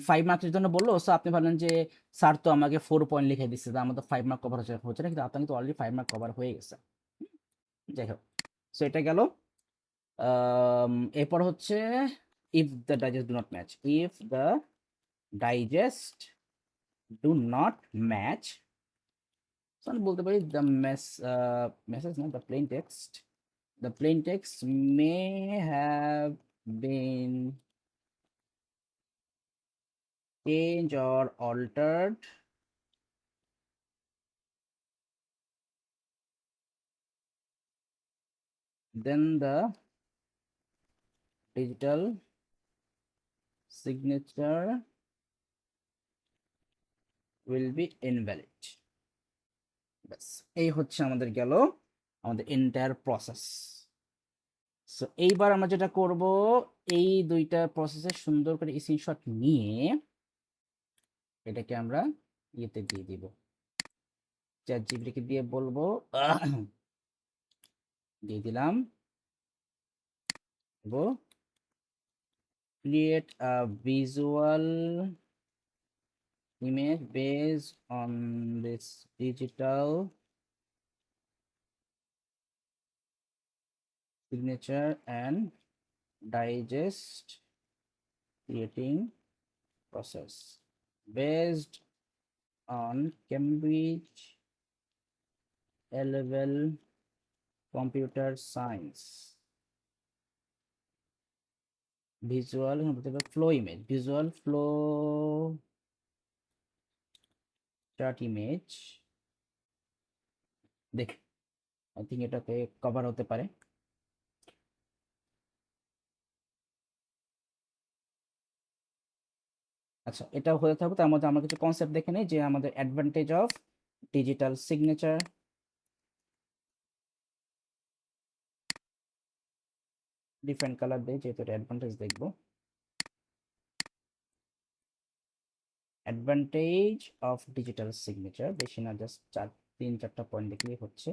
5 মার্কের জন্য বলল, সো আপনি ভাবলেন যে স্যার তো আমাকে 4 পয়েন্ট লিখে দিচ্ছে, তো আমার তো 5 মার্ক কভার হচ্ছে না, কিন্তু আপনার কিন্তু অলরেডি 5 মার্ক কভার হয়ে গেছে। যাই হোক, সো এটা গেল। এরপর হচ্ছে if the digest do not match, if the digest do not match, so আমি বলতে পারি দ্য মেসেজ না, the plain text may have been change or altered then the digital signature will be invalid. ব্যাস, এই হচ্ছে আমাদের গেল আমাদের এন্টায়ার প্রসেস। সো এইবার আমরা যেটা করব, এই দুইটা প্রসেসের সুন্দর করে স্ক্রিনশট নিয়ে এটাকে আমরা ইয়েতে দিয়ে দিব, চ্যাট জিপিটিকে দিয়ে বলবো দিয়ে দিলাম, create a visual image based on this digital signature and digest creating process based on Cambridge A-level computer science visual flow image, visual flow chart image। দেখ, আই থিঙ্ক এটাতে কভার হতে পারে। আচ্ছা, এটা হয়ে থাকবে, তার মধ্যে আমরা কিছু কনসেপ্ট দেখে নিই যে আমাদের advantage of digital signature. Different colour দিয়ে, যেহেতু এটা অ্যাডভান্টেজ দেখবো। অ্যাডভান্টেজ অফ ডিজিটাল সিগনেচার, বেশি না, জাস্ট 3-4টা পয়েন্ট দেখলেই হচ্ছে।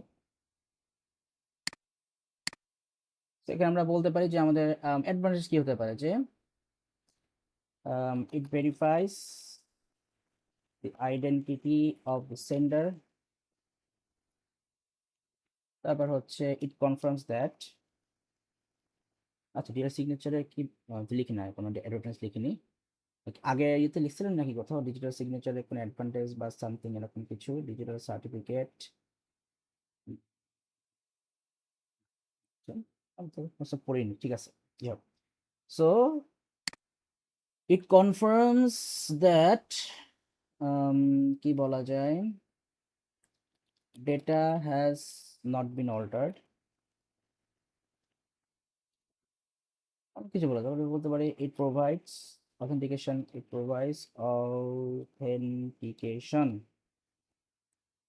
সেখানে আমরা বলতে পারি যে আমাদের অ্যাডভান্টেজ কি হতে পারে, যে it verifies the identity of the sender। তারপর হচ্ছে it confirms that, আচ্ছা ডিজিটাল সিগনেচারে কি লিখি না, কোনো অ্যাডভান্টেজ লিখিনি। আগে ইয়েতে লিখছিলেন নাকি কোথাও ডিজিটাল সিগনেচারে কোনো অ্যাডভান্টেজ বা সামথিং এরকম কিছু, ডিজিটাল সার্টিফিকেট? আমি তো সব পড়িনি, ঠিক আছে। সো it confirms that কি বলা যায়, data has not been altered। আমি কিছু বলা যায়, বলতে পারি it provides authentication, it provides authentication।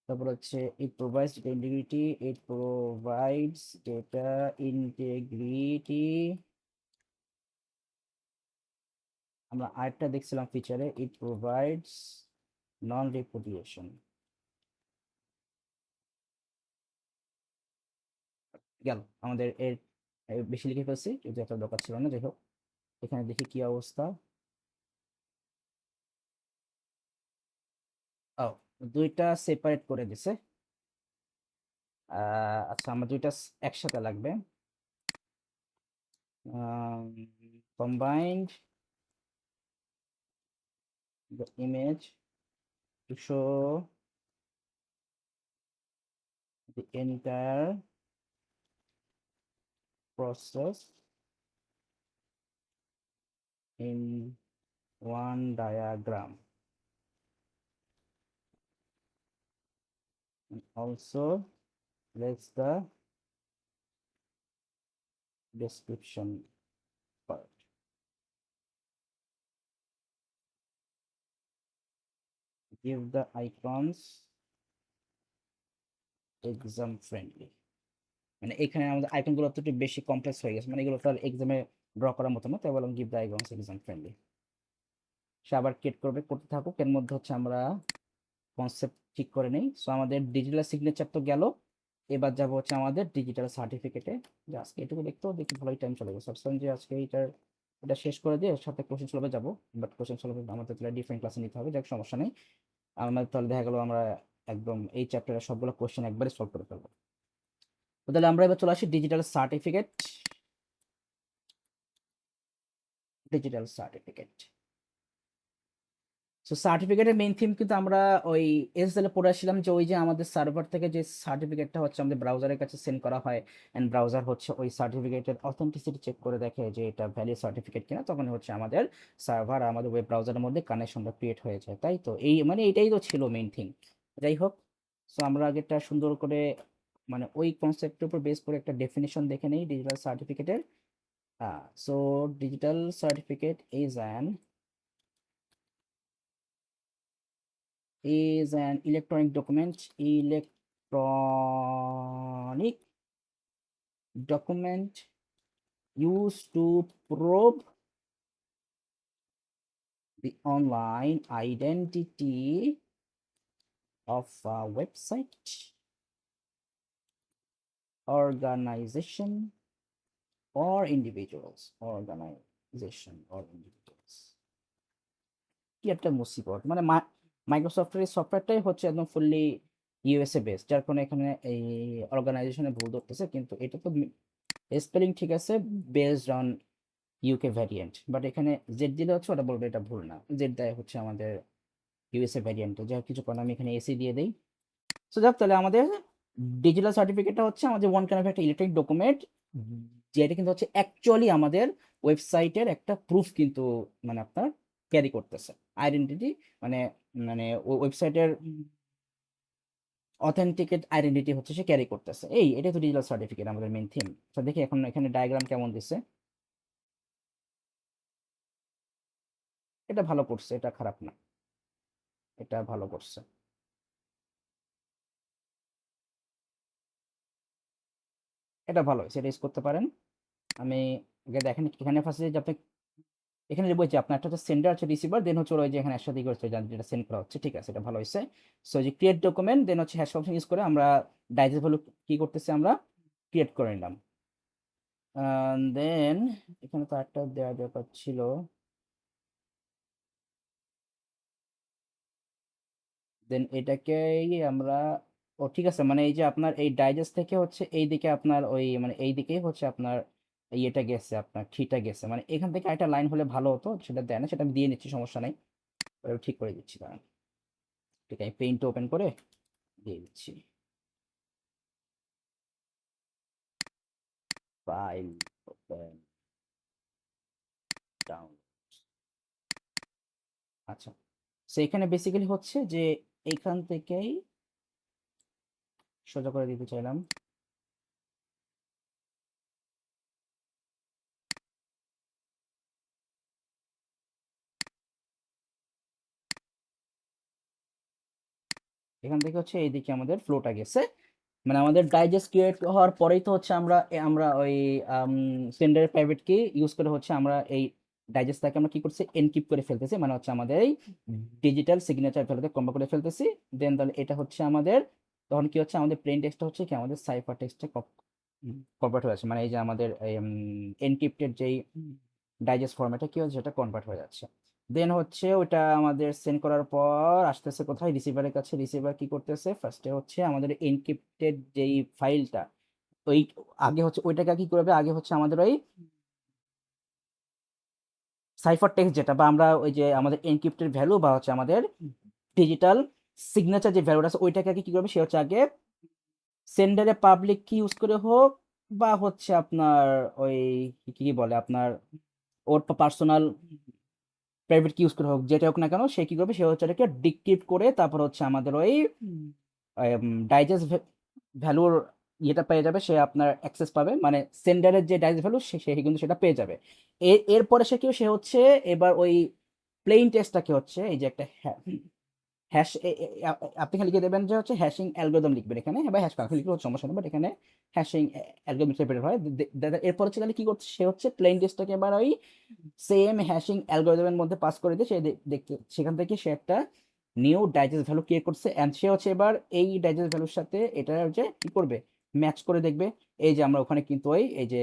তারপর হচ্ছে it provides data integrity, it provides data integrity। আমরা আরেকটা দেখছিলাম ফিচারে, it provides non repudiation। গেল আমাদের এর বেশি লিখে ফেলছি, যদি একটা দরকার ছিল না। যাই হোক, এখানে দেখি কি অবস্থা। ও, দুইটা সেপারেট করে দিছে। আচ্ছা, আমার দুইটা একসাথে লাগবে। combined the image to show the entire process in one diagram। and also let's the description part. Give the icons exam friendly. মানে এখানে আমাদের আইকন গুলো তো একটু বেশি কমপ্লেক্স হয়ে গেছে, মানে এগুলো তো আর এক্সামে ড্র করার মতো না, তাই বললাম give the icons exam friendly. সে আবার ক্রিয়েট করবে, করতে থাকুক, এর মধ্যে হচ্ছে আমরা কনসেপ্ট ঠিক করে নেই। সো আমাদের ডিজিটাল সিগনেচার তো গেল, এবার যাবো হচ্ছে আমাদের ডিজিটাল সার্টিফিকেটে। যে আজকে এটুকু দেখতেও দেখি ভালোই টাইম চলে গেছে, ভাবছিলাম যে আজকে এটা শেষ করে দিয়ে ওর সাথে কোশ্চেন সলভে যাবো, বাট কোশ্চেন সলভে আমাদের তাহলে ডিফারেন্ট ক্লাসে নিতে হবে, যাক সমস্যা নেই। আমাদের তাহলে দেখা গেলো আমরা একদম এই চ্যাপ্টারের সবগুলো কোশ্চেন একবারে সলভ করে ফেলবো। তো তাহলে আমরা এবার চলে আসি digital certificate. Digital certificate, so সার্টিফিকেটের মেইন থিম কিন্তু আমরা ওই এসএসএল এ পড়ে আসছিলাম, যে ওই যে আমাদের সার্ভার থেকে যে সার্টিফিকেটটা হচ্ছে আমাদের ব্রাউজারের কাছে সেন্ড করা হয়, এন্ড ব্রাউজার হচ্ছে ওই সার্টিফিকেটের অথেন্টিসিটি চেক করে দেখে যে এটা ভ্যালিড সার্টিফিকেট কিনা, তখন হচ্ছে আমাদের সার্ভার আর আমাদের ওয়েব ব্রাউজারের মধ্যে কানেকশনটা ক্রিয়েট হয়ে যায়, তাই তো এই মানে এটাই তো ছিল মেইন থিং। যাই হোক, সো আমরা আগেরটা সুন্দর করে মানে ওই কনসেপ্টের উপর বেস করে একটা ডেফিনেশন দেখে নেই ডিজিটাল সার্টিফিকেটের। So digital certificate is an electronic document used to prove the online identity of a website, organization, or individuals. কি একটা মুসিবত, মানে মাইক্রোসফটের এই সফটওয়্যারটাই হচ্ছে একদম ফুললি ইউএসএ বেসড, যার কারণে এখানে এই অর্গানাইজেশনে ভুল ধরতেছে, কিন্তু এটা তো স্পেলিং ঠিক আছে based on UK variant, but এখানে জেড দিলে হচ্ছে ওটা বলবে এটা ভুল না, জেড দেয় হচ্ছে আমাদের ইউএসএ ভ্যারিয়েন্টে, যা কিছু কারণে আমি এখানে এসি দিয়ে দিই। সো যাক, তাহলে আমাদের ডিজিটাল সার্টিফিকেটটা হচ্ছে আমাদের ওয়ান কাইন্ড অফ একটা ইলেকট্রনিক ডকুমেন্ট, যেটা কিন্তু হচ্ছে অ্যাকচুয়ালি আমাদের ওয়েবসাইটের একটা প্রুফ কিন্তু মানে আপনার ক্যারি করতেছে আইডেন্টিটি, মানে মানে ওয়েবসাইটের অথেন্টিকেট আইডেন্টিটি হচ্ছে সে ক্যারি করতেছে, এটাই তো ডিজিটাল সার্টিফিকেট আমাদের মেইন থিম। তো দেখি এখন এখানে ডায়াগ্রাম কেমন দিছে। এটা ভালো করছে, এটা খারাপ না, এটা ভালো করছে। এটা ভালো হয়েছে, এটা ইউজ করতে পারেন। আমি আগে দেখেন এখানে ফার্স্টে যে আপনি এখানে যে বলছি আপনার একটা হচ্ছে সেন্ডার হচ্ছে রিসিভার, দেন হচ্ছে ওরা ওই যে এখানে একসাথে করছে যেটা সেন্ড করা হচ্ছে, ঠিক আছে, এটা ভালো হয়েছে। সো যে ক্রিয়েট ডকুমেন্ট, দেন হচ্ছে হ্যাশ ফাংশন ইউজ করে আমরা ডাইজেস্ট ভ্যালু কি করতেছি, আমরা ক্রিয়েট করে নিলাম। দেন এখানে তো একটা দেওয়ার ব্যাপার ছিল, দেন এটাকেই আমরা, ও ঠিক আছে, মানে এই যে আপনার এই ডাইজেস্ট থেকে হচ্ছে এই দিকে আপনার ওই মানে এই দিকেই হচ্ছে আপনার ইয়েটা গেছে, আপনার ঠিটা গেছে, মানে এখান থেকে একটা লাইন হলে ভালো হতো, সেটা দেয় না, সেটা আমি দিয়ে নিচ্ছি, সমস্যা নাই, ওটা ঠিক করে দিচ্ছি দাঁড়ান। ঠিক আছে, পেইন্ট ওপেন করে দিয়ে দিচ্ছি, ফাইল ওপেন ডাউন। আচ্ছা, সো এখানে বেসিক্যালি হচ্ছে যে এইখান থেকেই সোজা করে দিতে চাইলাম। এখান থেকে হচ্ছে এইদিকে আমাদের ফ্লোটা গেছে, মানে আমাদের ডাইজেস্ট ক্রিয়েট হওয়ার পরেই তো হচ্ছে আমরা ওই সেন্ডার প্রাইভেট কি ইউজ করে হচ্ছে আমরা এই ডাইজেস্টটাকে আমরা কি করছি এনক্রিপ্ট করে ফেলতেছি, মানে হচ্ছে আমাদের এই ডিজিটাল সিগনেচার ভ্যালুতে কনভার্ট করে ফেলতেছি। দেন তাহলে এটা হচ্ছে আমাদের, তখন কি হচ্ছে আমাদের প্লেন টেক্সটটা হচ্ছে কি আমাদের সাইফার টেক্সটে কনভার্ট হয়ে যাচ্ছে, মানে এই যে আমাদের এনক্রিপ্টেড যেই ডাইজেস্ট ফরম্যাটে কি হচ্ছে সেটা কনভার্ট হয়ে যাচ্ছে। দেন হচ্ছে ওটা আমাদের সেন্ড করার পর আসতেছে কোথায়, রিসিভারের কাছে। রিসিভার কি করতেছে, ফার্স্টে হচ্ছে আমাদের এনক্রিপ্টেড যেই ফাইলটা, ওই আগে হচ্ছে ওইটাকে কি করবে, আগে হচ্ছে আমাদের ওই সাইফার টেক্সট যেটা, বা আমরা ওই যে আমাদের এনক্রিপ্টেড ভ্যালু বা হচ্ছে আমাদের ডিজিটাল সিগনেচার যে ভ্যালুটা আছে ওইটাকে আগে কি করবে, সে হচ্ছে আগে সেন্ডারে পাবলিক কি ইউজ করে হোক, বা হচ্ছে আপনার ওই কি বলে আপনার ওর পার্সোনাল প্রাইভেট কি ইউজ করে হোক, যেটা হোক না কেন, সে কি করবে, সে হচ্ছে এটাকে ডিক্রিপ্ট করে তারপর হচ্ছে আমাদের ওই ডাইজেস্ট ভ্যালুর ইয়েটা পেয়ে যাবে, সে আপনার অ্যাক্সেস পাবে, মানে সেন্ডারের যে ডাইজেস্ট ভ্যালু সে সে কিন্তু সেটা পেয়ে যাবে। এরপরে সে কি সে হচ্ছে এবার ওই প্লেইন টেক্সটটাকে হচ্ছে এই যে একটা হ্যাশ, আপনি খালি লিখে দেবেন যে হচ্ছে হ্যাশিং অ্যালগোরিদম লিখবেন এখানে, বা হ্যাশ কাকে লিখলেও সমস্যা নেই, বাট এখানে হ্যাশিং অ্যালগোরিদম সেপারেট হয়। এরপর হচ্ছে তাহলে কি করছে সে হচ্ছে প্লেইন টেক্সটটাকে এবার ওই সেম হ্যাশিং অ্যালগোরিদমের মধ্যে পাস করে দিয়ে সে দেখতে সেখান থেকে সে একটা নিউ ডাইজেস্ট ভ্যালু ক্রিয়েট করছে, অ্যান্ড সে হচ্ছে এবার এই ডাইজেস্ট ভ্যালুর সাথে এটা যে কি করবে ম্যাচ করে দেখবে। এই যে আমরা ওখানে কিন্তু ওই এই যে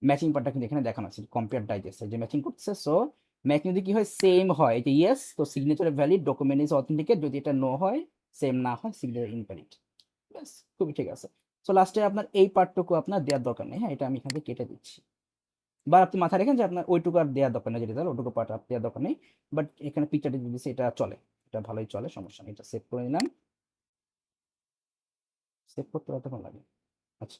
ম্যাচিং পার্টটা কিন্তু এখানে দেখানো আছে, কম্পেয়ার ডাইজেস্ট যে ম্যাচিং করছে। সো ম্যাচিং যদি কি হয় সেম হয়, এই যে ইয়েস তো signature valid, document is authenticate, যদি এটা নো হয় সেম না হয় সিগনেচার ইনভ্যালিড। ব্যাস, খুবই ঠিক আছে। সো লাস্টে আপনার এই পার্টটুকু আপনার দেওয়ার দরকার নেই, হ্যাঁ এটা আমি এখান থেকে কেটে দিচ্ছি। বা আপনি মাথায় রাখেন যে আপনার ওইটুকু আর দেওয়ার দরকার নেই, যেটা তাহলে ওইটুকু পার্ট আর দেওয়ার দরকার নেই। বাট এখানে পিকচারটা দিয়ে দিচ্ছে, এটা চলে, এটা ভালোই চলে, সমস্যা নেই। এটা সেভ করে নিলাম। সেভ করতে কতক্ষণ লাগে? আচ্ছা,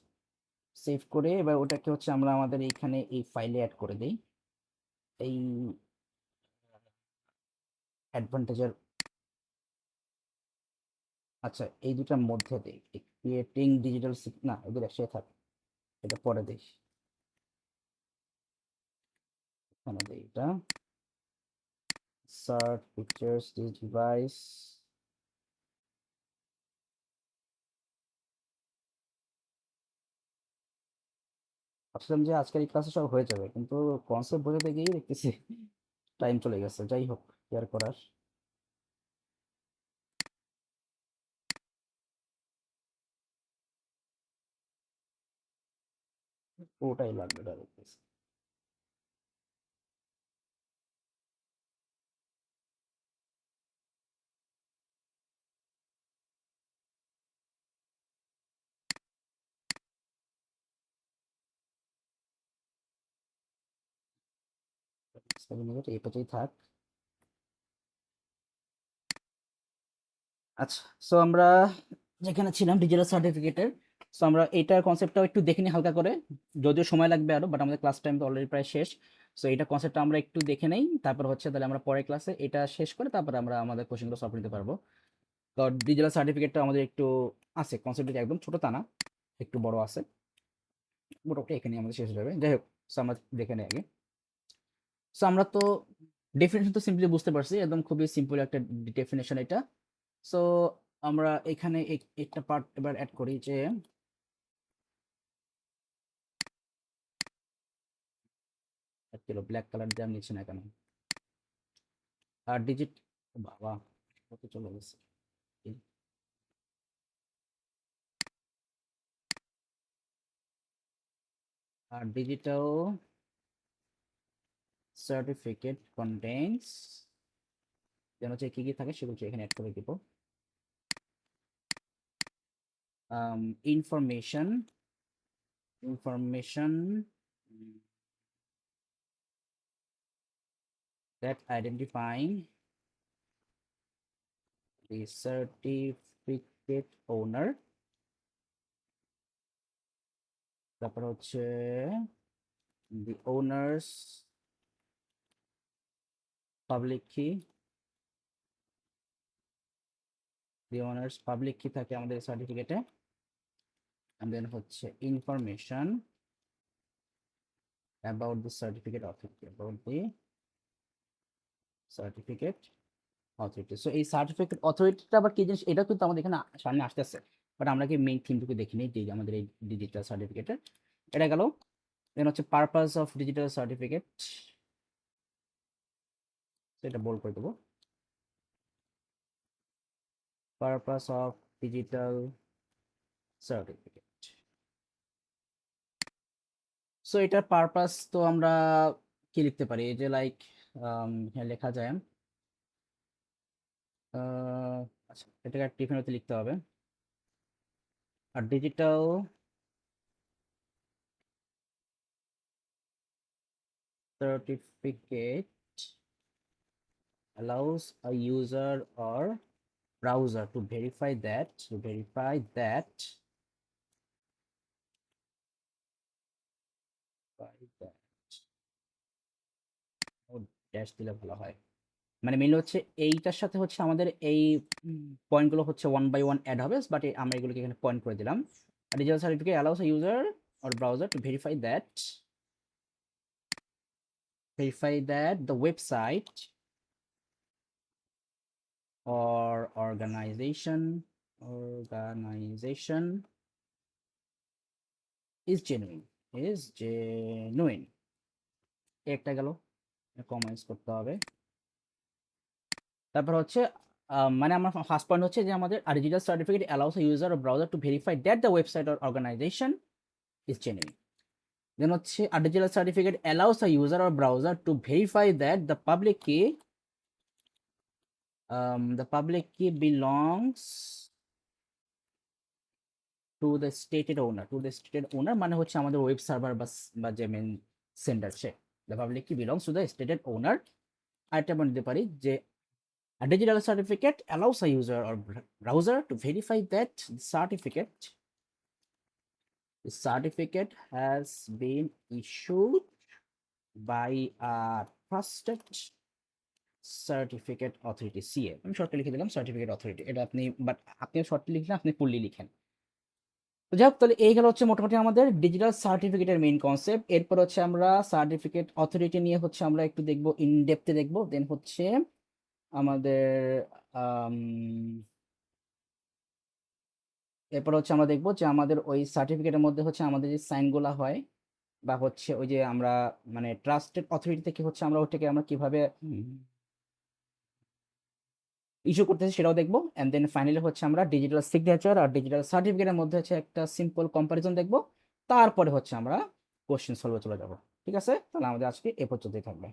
সেভ করে এবার ওটাকে হচ্ছে আমরা আমাদের এইখানে এই ফাইলে অ্যাড করে দেই। এই অ্যাডভান্টেজের, আচ্ছা এই দুটার মধ্যে দেই, ক্রিয়েটিং ডিজিটাল, না এগুলো একসাথে থাক, এটা পরে দেই, এখানে দেই এটা সার্চ পিকচার্স দিস ডিভাইস। ভাবছিলাম যে আজকের এই ক্লাসে সব হয়ে যাবে, কিন্তু কনসেপ্ট বোঝাতে গিয়েই দেখতেছি টাইম চলে গেছে। যাই হোক, কি আর করার। ওটাই লাগবে ডাইরেক্ট। এই পেজেই থাক। আচ্ছা, সো আমরা যেখানে ছিলাম ডিজিটাল সার্টিফিকেটের, সো আমরা এটার কনসেপ্টটাও একটু দেখে নিই হালকা করে, যদিও সময় লাগবে আরো, বাট আমাদের ক্লাস টাইম তো অলরেডি প্রায় শেষ। সো এটা কনসেপ্টটা আমরা একটু দেখে নেই, তারপর হচ্ছে তাহলে আমরা পরের ক্লাসে এটা শেষ করে তারপরে আমরা আমাদের কোশ্চেনগুলো সলভ নিতে পারবো। তো ডিজিটাল সার্টিফিকেটটা আমাদের একটু আছে, কনসেপ্টটা একদম ছোট তা না, একটু বড় আছে, মোটামুটি এখানে আমাদের শেষ হয়ে যাবে। যাই হোক, সো আমরা দেখে নিই আগে। সো আমরা তো ডেফিনেশন তো সিম্পলি বুঝতে পারছি, একদম খুবই সিম্পল একটা ডেফিনেশন এটা। সো আমরা এখানে একটা পার্ট এবার অ্যাড করি যে ব্ল্যাক কালার দিয়ে নিচ্ছে না কেন, আর ডিজিট, বাবা কত চলে গেছে। আর ডিজিটাল সার্টিফিকেট কন্টেইনস, যেন হচ্ছে কি কি থাকে সেগুলো এখানে অ্যাড করে দিব। Information, information that identifying the certificate owner, তারপর হচ্ছে the owners public key, the owners public key থাকে আমাদের সার্টিফিকেটে, and then হচ্ছে information about the certificate authority, about the certificate authority। So এই সার্টিফিকেট অথরিটিটা আবার কি জিনিস, এটা কিন্তু আমাদের এখানে সামনে আসতেছে, বাট আমরা কি মেইন থিমটুকু দেখি নিই যে আমাদের এই ডিজিটাল সার্টিফিকেটের। এটা গেল। দেন হচ্ছে পারপাস অফ ডিজিটাল সার্টিফিকেট, এটা বোল্ড করে দেবো, purpose of digital certificate. So এটার পারপাস তো আমরা কি লিখতে পারি, এই যে লাইক লেখা যায়, আচ্ছা এটাকে টিফিনতে লিখতে হবে। আর digital certificate allows a user or browser to verify that, by that, ও ড্যাশ দিলে ভালো হয়। মানে মেইনলি হচ্ছে এইটার সাথে হচ্ছে আমাদের এই পয়েন্টগুলো হচ্ছে 1 by 1 অ্যাড হবে, বাট আমরা এগুলোকে এখানে পয়েন্ট করে দিলাম। Digital certificate allows a user or browser to verify that the website or organization is genuine একটা গেল, কমেন্টস করতে হবে। তারপর হচ্ছে মানে আমার ফার্স্ট পয়েন্ট হচ্ছে যে আমাদের digital certificate allows a user or browser to verify that the website or organization is genuine. Then হচ্ছে a digital certificate allows a user or browser to verify that the public key belongs to the stated owner মানে হচ্ছে আমাদের web server বা যে main sender সে, the public key belongs to the stated owner। আরেকটা বলে দিতে পারি যে a digital certificate allows a user or browser to verify that the certificate has been issued by a trusted certificate authority, CA. আমি শর্টে লিখে দিলাম সার্টিফিকেট অথরিটি, এটা আপনি, বাট আপনিও শর্টে লিখলে আপনি ফুললি লিখেন। তো যাই হোক, তাহলে এই গেল হচ্ছে মোটামুটি আমাদের ডিজিটাল সার্টিফিকেটের মেইন কনসেপ্ট। এরপর হচ্ছে আমরা সার্টিফিকেট অথরিটি নিয়ে হচ্ছে আমরা একটু দেখবো, ইন ডেপথে দেখবো। দেন হচ্ছে আমাদের এরপর হচ্ছে আমরা দেখবো যে আমাদের ওই সার্টিফিকেটের মধ্যে হচ্ছে আমাদের যে সাইনগুলা হয়, বা হচ্ছে ওই যে আমরা মানে ট্রাস্টেড অথরিটি থেকে হচ্ছে আমরা ওটাকে আমরা কিভাবে ইস্যু করতেছি সেটাও দেখবো। অ্যান্ড দেন ফাইনালি হচ্ছে আমরা ডিজিটাল সিগনেচার আর ডিজিটাল সার্টিফিকেটের মধ্যে হচ্ছে একটা সিম্পল কম্পারিজন দেখবো। তারপরে হচ্ছে আমরা কোশ্চেন সলভে চলে যাবো। ঠিক আছে, তাহলে আমাদের আজকে এ পর্যন্তই থাকবে।